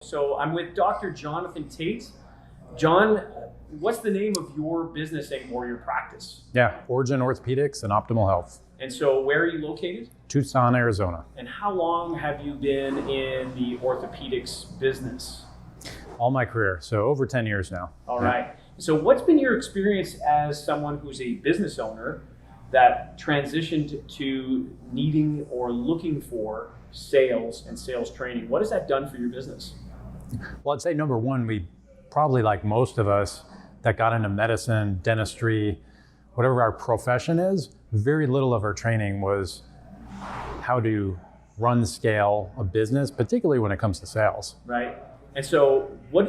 So I'm with Dr. Jonathan Tate. John, what's the name of your business or your practice? Yeah, Origin Orthopedics and Optimal Health. And so where are you located? Tucson, Arizona. And how long have you been in the orthopedics business? All my career, so over 10 years now. All right. So what's been your experience as someone who's a business owner that transitioned to needing or looking for sales and sales training? What has that done for your business? Well, I'd say number one, we probably, like most of us that got into medicine, dentistry, whatever our profession is, very little of our training was how to run, scale a business, particularly when it comes to sales. Right. And so what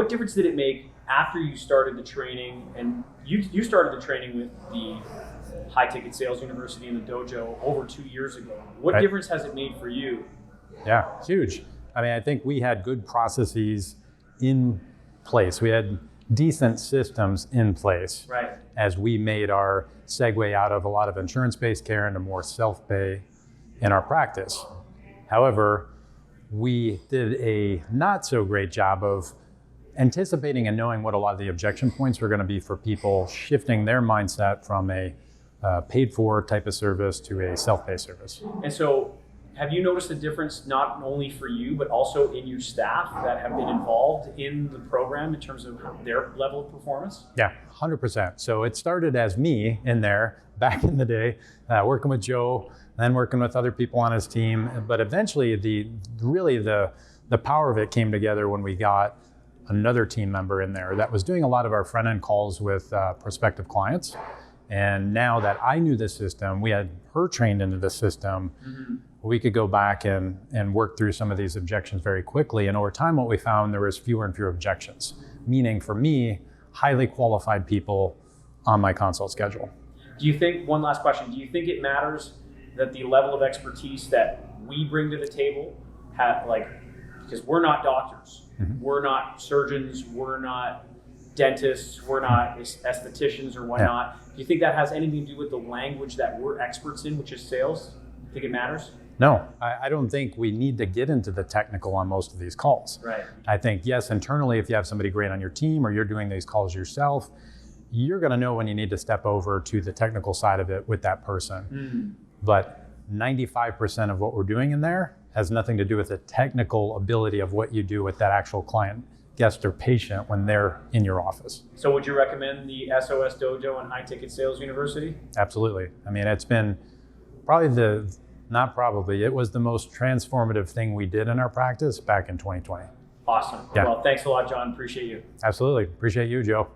difference did it make after you started the training? And you started the training with the High Ticket Sales University and the Dojo over 2 years ago. What difference has it made for you? Yeah, huge. I mean, I think we had good processes in place. We had decent systems in place as we made our segue out of a lot of insurance-based care into more self-pay in our practice. However, we did a not so great job of anticipating and knowing what a lot of the objection points were going to be for people shifting their mindset from a paid for type of service to a self-pay service. And so have you noticed a difference not only for you, but also in your staff that have been involved in the program in terms of their level of performance? Yeah, 100%. So it started as me in there back in the day, working with Joe, then working with other people on his team. But eventually the power of it came together when we got another team member in there that was doing a lot of our front end calls with prospective clients. And now that I knew the system, we had her trained into the system, we could go back and work through some of these objections very quickly. And over time, what we found, there was fewer and fewer objections, meaning for me, highly qualified people on my consult schedule. Do you think, one last question, do you think it matters that the level of expertise that we bring to the table, because we're not doctors, we're not surgeons, we're not dentists, we're not estheticians or whatnot. Do you think that has anything to do with the language that we're experts in, which is sales? Do you think it matters? No, I don't think we need to get into the technical on most of these calls. Right. I think, yes, internally, if you have somebody great on your team or you're doing these calls yourself, you're going to know when you need to step over to the technical side of it with that person. But 95% of what we're doing in there has nothing to do with the technical ability of what you do with that actual client, guest, or patient when they're in your office. So would you recommend the SOS Dojo and High Ticket Sales University? Absolutely. I mean, it's been it was the most transformative thing we did in our practice back in 2020. Awesome. Yeah. Well, thanks a lot, John. Appreciate you. Absolutely. Appreciate you, Joe.